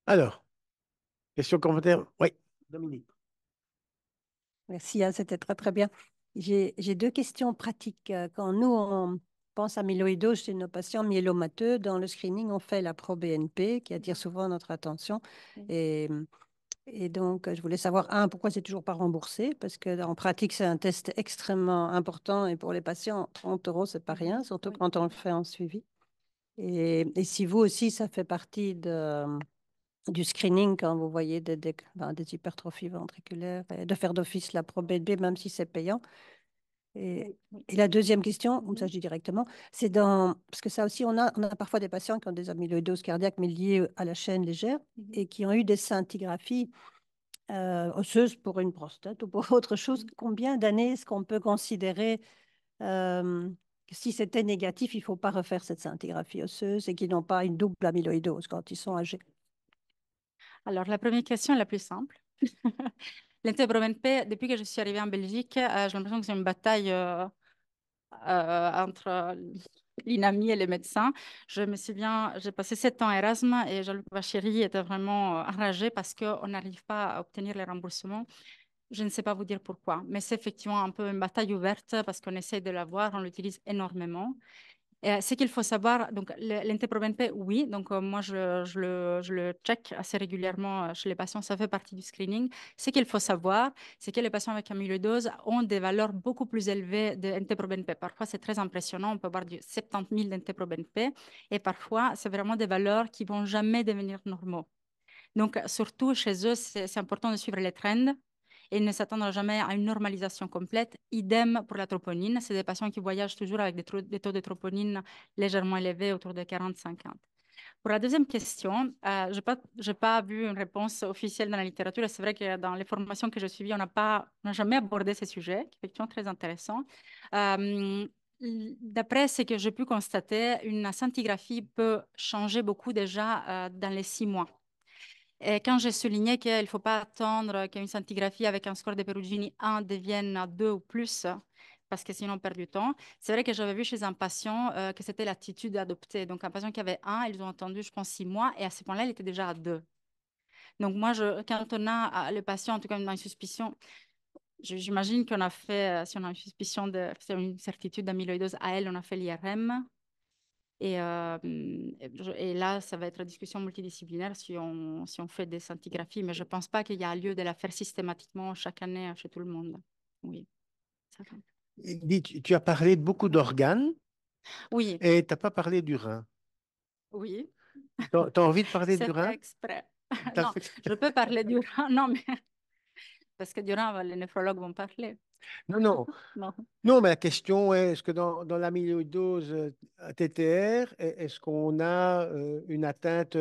Alors, question, commentaire? Oui, Dominique. Merci, hein, c'était très très bien. J'ai deux questions pratiques. Quand nous, on pense à amyloïdose chez nos patients myélomateux, dans le screening, on fait la pro-BNP qui attire souvent notre attention. Et, et donc, je voulais savoir, un, pourquoi c'est toujours pas remboursé? Parce que en pratique, c'est un test extrêmement important et pour les patients, 30 euros, c'est pas rien, surtout quand on le fait en suivi. Et si vous aussi, ça fait partie du screening quand vous voyez des hypertrophies ventriculaires, et de faire d'office la pro-BNP, même si c'est payant. Et la deuxième question, comme ça je dis directement, c'est parce que ça aussi, on a parfois des patients qui ont des amyloïdoses cardiaques, mais liées à la chaîne légère, et qui ont eu des scintigraphies osseuses pour une prostate ou pour autre chose. Combien d'années est-ce qu'on peut considérer que si c'était négatif, il ne faut pas refaire cette scintigraphie osseuse et qu'ils n'ont pas une double amyloïdose quand ils sont âgés? Alors, la première question est la plus simple. L'NT-proBNP, depuis que je suis arrivée en Belgique, j'ai l'impression que c'est une bataille entre l'INAMI et les médecins. Je me souviens, j'ai passé 7 ans à Erasme et Jean-Luc Vachéry était vraiment enragé parce qu'on n'arrive pas à obtenir les remboursements. Je ne sais pas vous dire pourquoi, mais c'est effectivement un peu une bataille ouverte parce qu'on essaie de l'avoir, on l'utilise énormément. Ce qu'il faut savoir, donc l'NT-proBNP, oui, donc moi je le check assez régulièrement chez les patients, ça fait partie du screening. Ce qu'il faut savoir, c'est que les patients avec amyloïdose ont des valeurs beaucoup plus élevées de NT-proBNP. Parfois, c'est très impressionnant, on peut avoir du 70 000 d'NT-proBNP et parfois, c'est vraiment des valeurs qui vont jamais devenir normaux. Donc, surtout chez eux, c'est important de suivre les trends et ne s'attendre jamais à une normalisation complète. Idem pour la troponine. C'est des patients qui voyagent toujours avec des taux de troponine légèrement élevés, autour de 40-50. Pour la deuxième question, je n'ai pas vu une réponse officielle dans la littérature. C'est vrai que dans les formations que j'ai suivies, on n'a jamais abordé ces sujets, qui est effectivement très intéressant. D'après ce que j'ai pu constater, une scintigraphie peut changer beaucoup déjà dans les 6 mois. Et quand j'ai souligné qu'il ne faut pas attendre qu'une scintigraphie avec un score de Perugini 1 devienne 2 ou plus, parce que sinon on perd du temps, c'est vrai que j'avais vu chez un patient que c'était l'attitude adoptée. Donc un patient qui avait 1, ils ont attendu, je pense, 6 mois, et à ce point-là, il était déjà à 2. Donc moi, quand on a le patient, en tout cas, on a une suspicion, j'imagine qu'on a fait, si on a une suspicion c'est une certitude d'amyloïdose à elle, on a fait l'IRM. Et là, ça va être une discussion multidisciplinaire si on fait des scintigraphies, mais je ne pense pas qu'il y a lieu de la faire systématiquement chaque année chez tout le monde. Oui, ça va. Dis, tu as parlé de beaucoup d'organes Oui, et tu n'as pas parlé du rein. oui, Tu as envie de parler du c'est fait rein? exprès. T'as Non, fait- je peux parler du rein, non, mais parce que du rein, les néphrologues vont parler. Non, non. Non. Non, mais la question est, est-ce que dans l'amyloïdose TTR, est-ce qu'on a une atteinte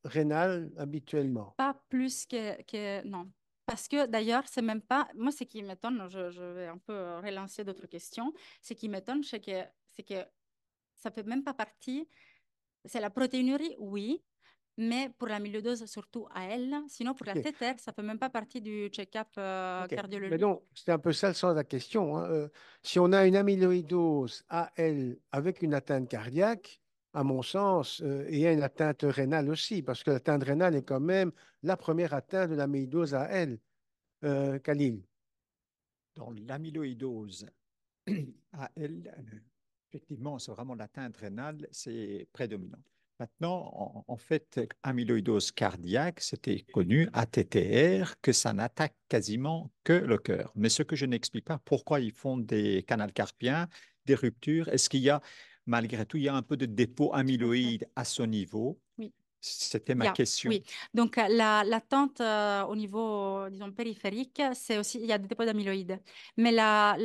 rénale habituellement? Pas plus que non. Parce que d'ailleurs, c'est même pas. Moi, ce qui m'étonne, je vais un peu relancer d'autres questions. Ce qui m'étonne, c'est que ça fait même pas partie. C'est la protéinurie, oui, mais pour l'amyloïdose, surtout à elle. Sinon, pour la Ok, TTR, ça fait même pas partie du check-up ok. Mais cardiologique. donc, c'est un peu ça le sens de la question, hein. Si on a une amyloïdose AL avec une atteinte cardiaque, à mon sens, il y a une atteinte rénale aussi, parce que l'atteinte rénale est quand même la première atteinte de l'amyloïdose AL. Khalil. Dans l'amyloïdose AL, effectivement, c'est vraiment l'atteinte rénale, c'est prédominant. Maintenant, en fait, amyloïdose cardiaque, c'était connu, ATTR, que ça n'attaque quasiment que le cœur. Mais ce que je n'explique pas, pourquoi ils font des canaux carpiens, des ruptures, est-ce qu'il y a, malgré tout, il y a un peu de dépôt Tout à fait. amyloïde à ce niveau? Oui. C'était ma question. Oui. Donc, l'attente au niveau, disons, périphérique, c'est aussi, il y a des dépôts d'amyloïdes. Mais la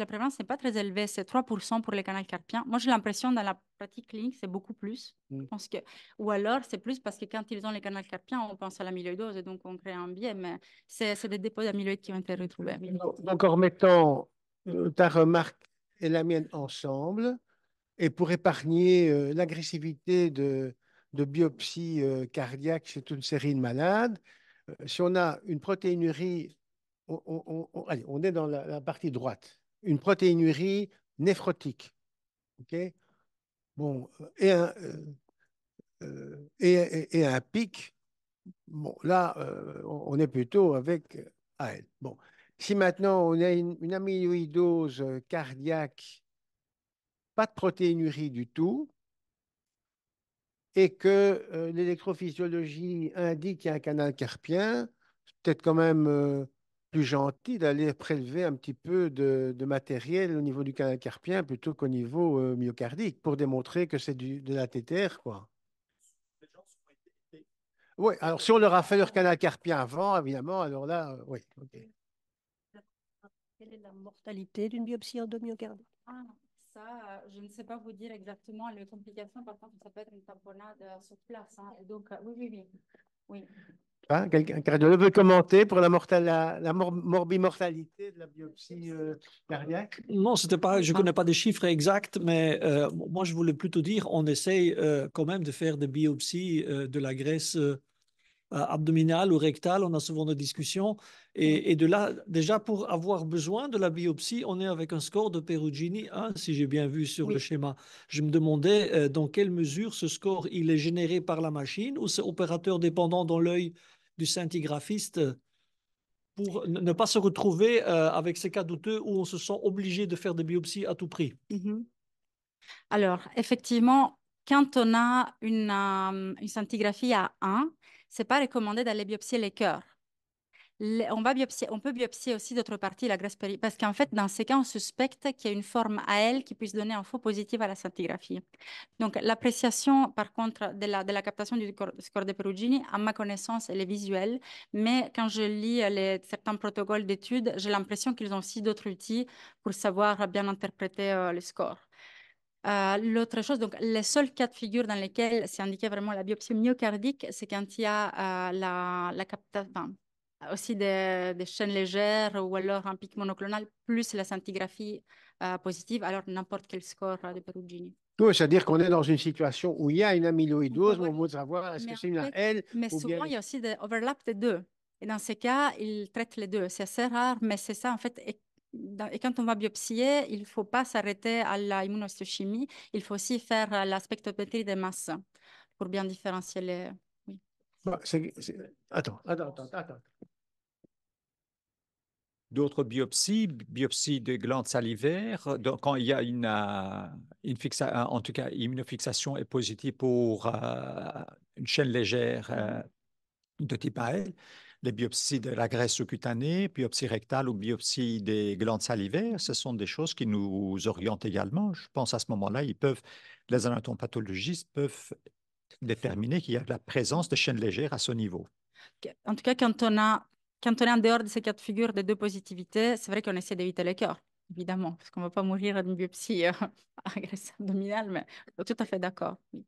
prévalence n'est pas très élevée, c'est 3% pour les canaux carpiens. Moi, j'ai l'impression, dans la pratique clinique, c'est beaucoup plus. Je pense que, ou alors, c'est plus parce que quand ils ont les canaux carpiens, on pense à l'amyloïdose et donc on crée un biais, mais c'est des dépôts d'amyloïdes qui ont été retrouvés. Oui. Donc, en remettant ta remarque et la mienne ensemble, et pour épargner l'agressivité de biopsie cardiaque chez toute une série de malades, si on a une protéinurie, allez, on est dans la partie droite, une protéinurie néphrotique, ok? Bon, et un pic, bon, là, on est plutôt avec AL. Bon, Si maintenant on a une amyloïdose cardiaque, pas de protéinurie du tout, et que l'électrophysiologie indique qu'il y a un canal carpien, c'est peut-être quand même plus gentil d'aller prélever un petit peu de matériel au niveau du canal carpien plutôt qu'au niveau myocardique pour démontrer que c'est de la TTR, quoi. Oui, alors si on leur a fait leur canal carpien avant, évidemment, alors là, oui, ok. Quelle est la mortalité d'une biopsie endomyocardique? Ah, ça, je ne sais pas vous dire exactement les complications. Par contre, ça peut être une tamponnade sur place, hein. Et donc, oui, oui, oui. Oui. Hein, un cardiologue veut commenter pour la morbimortalité de la biopsie cardiaque? Non, c'était pas, je ne Ah. connais pas des chiffres exacts, mais moi, je voulais plutôt dire, on essaye quand même de faire des biopsies de la graisse abdominale ou rectale. On a souvent des discussions. Et de là, déjà, pour avoir besoin de la biopsie, on est avec un score de Perugini 1, si j'ai bien vu sur le schéma. Je me demandais dans quelle mesure ce score, il est généré par la machine ou c'est opérateur dépendant dans l'œil du scintigraphiste pour ne pas se retrouver avec ces cas douteux où on se sent obligé de faire des biopsies à tout prix. Alors, effectivement, quand on a une scintigraphie à 1, ce n'est pas recommandé d'aller biopsier les cœurs. On peut biopsier aussi d'autres parties, la graisse périphérique, parce qu'en fait, dans ces cas, on suspecte qu'il y a une forme AL qui puisse donner un faux positif à la scintigraphie. Donc, l'appréciation, par contre, de la captation du score de Perugini, à ma connaissance, elle est visuelle, mais quand je lis certains protocoles d'études, j'ai l'impression qu'ils ont aussi d'autres outils pour savoir bien interpréter le score. L'autre chose, donc les seuls cas de figure dans lesquels c'est indiqué vraiment la biopsie myocardique, c'est quand il y a la captation, aussi des chaînes légères ou alors un pic monoclonal plus la scintigraphie positive, alors n'importe quel score de Perugini. Oui, c'est-à-dire qu'on est dans une situation où il y a une amyloïdose, mais on veut savoir est-ce que c'est une AL Mais ou souvent, bien... il y a aussi des overlaps des deux. Et dans ces cas, ils traitent les deux. C'est assez rare, mais c'est ça en fait. Et quand on va biopsier, il ne faut pas s'arrêter à l'immunohistochimie. Il faut aussi faire la spectrométrie des masses pour bien différencier les... Oui. Bah, attends. D'autres biopsies, biopsie des glandes salivaires, donc quand il y a en tout cas, immunofixation est positive pour une chaîne légère de type AL, les biopsies de la graisse sous-cutanée, biopsie rectale ou biopsie des glandes salivaires, ce sont des choses qui nous orientent également. Je pense à ce moment-là, les anatomopathologistes peuvent déterminer qu'il y a de la présence de chaînes légères à ce niveau. En tout cas, quand on est en dehors de ces cas de figure de deux positivités, c'est vrai qu'on essaie d'éviter les cœurs, évidemment, parce qu'on ne va pas mourir d'une biopsie à graisse abdominale, mais tout à fait d'accord. Oui.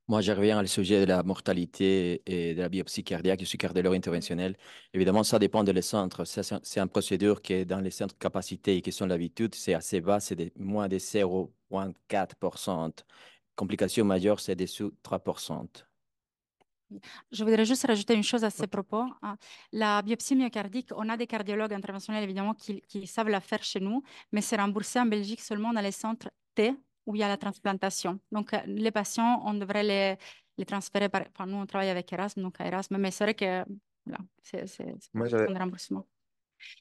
Moi, je reviens au sujet de la mortalité et de la biopsie cardiaque. Je suis cardiologue interventionnel. Évidemment, ça dépend des centres. C'est une procédure qui est dans les centres de capacité et qui sont d'habitude, c'est assez bas, c'est moins de 0,4%. Complications majeures, c'est dessous 3%. Je voudrais juste rajouter une chose à ces propos. La biopsie myocardique, on a des cardiologues interventionnels évidemment qui savent la faire chez nous, mais c'est remboursé en Belgique seulement dans les centres T où il y a la transplantation. Donc, les patients, on devrait les transférer par... Enfin, nous, on travaille avec Erasme, donc à Erasme, mais c'est vrai que là, c'est Moi, pas de remboursement.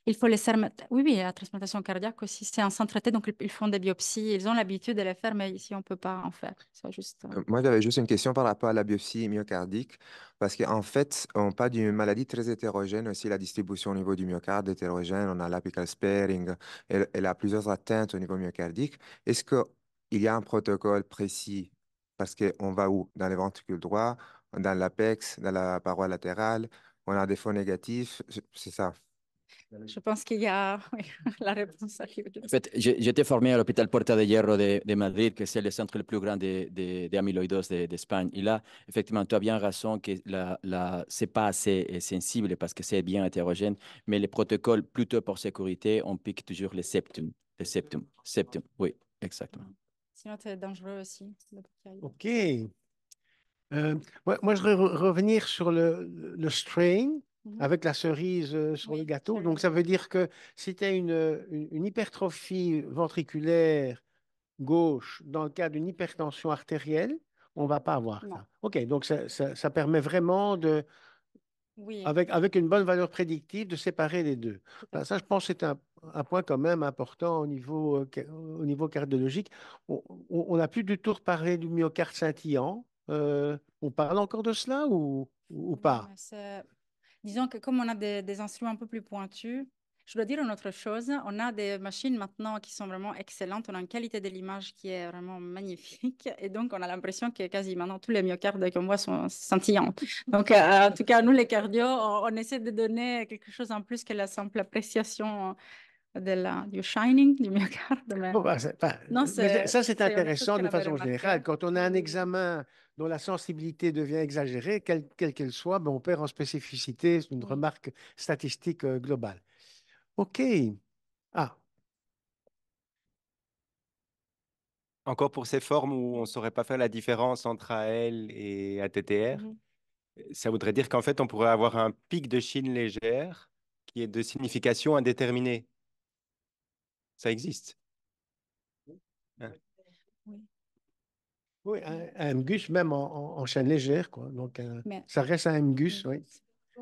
Il faut les remettre. Oui, oui, la transplantation cardiaque aussi, c'est un centre T, donc ils font des biopsies. Ils ont l'habitude de les faire, mais ici, on ne peut pas en faire. C'est juste... Moi, j'avais juste une question par rapport à la biopsie myocardique, parce qu'en fait, on parle d'une maladie très hétérogène aussi, la distribution au niveau du myocarde hétérogène, on a l'apical sparing, elle a plusieurs atteintes au niveau myocardique. Est-ce qu'il y a un protocole précis? Parce qu'on va où? Dans les ventricules droits, dans l'apex, dans la paroi latérale, on a des faux négatifs, c'est ça. Je pense qu'il y a oui, la réponse arrive. En fait, j'étais formé à l'hôpital Puerta de Hierro de Madrid, que c'est le centre le plus grand d'amyloïdose d'Espagne. Et là, effectivement, tu as bien raison que ce n'est pas assez sensible parce que c'est bien hétérogène, mais les protocoles, plutôt pour sécurité, on pique toujours les septum. Les septum, septum, oui, exactement. Sinon, c'est dangereux aussi. OK. Moi, je voudrais revenir sur le strain avec la cerise sur le gâteau. Donc, ça veut dire que si tu as une hypertrophie ventriculaire gauche dans le cas d'une hypertension artérielle, on ne va pas avoir ça. OK, donc ça permet vraiment Oui, avec une bonne valeur prédictive, de séparer les deux. Ben, ça, je pense que c'est un point quand même important au niveau cardiologique. On n'a plus du tout reparlé du myocarde scintillant. On parle encore de cela ou oui, pas? mais disons que comme on a des instruments un peu plus pointus, je dois dire une autre chose, on a des machines maintenant qui sont vraiment excellentes, on a une qualité de l'image qui est vraiment magnifique et donc on a l'impression que quasi maintenant tous les myocardes qu'on voit sont scintillants. Donc en tout cas, nous les cardios, on essaie de donner quelque chose en plus que la simple appréciation du shining du myocarde. Mais Bon, ben, non, mais ça, c'est c'est une chose intéressant qu'on d'une avait façon générale. remarqué. Quand on a un examen dont la sensibilité devient exagérée, quelle qu'elle soit, ben, on perd en spécificité. C'est une Oui. remarque statistique globale. OK. Ah, Encore pour ces formes où on ne saurait pas faire la différence entre AL et ATTR, Mhm. ça voudrait dire qu'en fait, on pourrait avoir un pic de Chine légère qui est de signification indéterminée. Ça existe. Hein. Oui. oui, un MGUS, même en chaîne légère, quoi. Donc, Mais ça reste un MGUS, oui.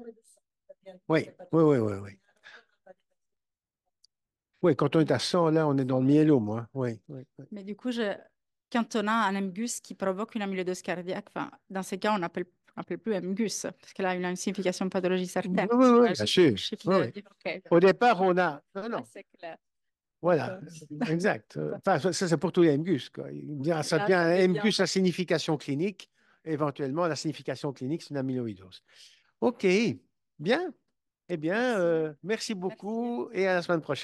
Oui, oui, oui, oui, oui. Oui, quand on est à 100, là, on est dans le myélome, hein. Oui, oui, oui. Mais du coup, quand on a un MGUS qui provoque une amyloïdose cardiaque, enfin, dans ces cas, on n'appelle plus MGUS, parce que là, il a une signification pathologique certaine. Oui, oui, oui, Ouais, bien sûr. chiffre Oui, de oui. dire, OK, Au départ, on a... Non, là, non, c'est clair. voilà, exact. Enfin, ça, c'est pour tous les MGUS, quoi. Ça Là, devient ça un devient MGUS à signification clinique. Éventuellement, la signification clinique, c'est une amyloïdose. OK, bien. Eh bien, Merci. merci Merci. beaucoup et à la semaine prochaine.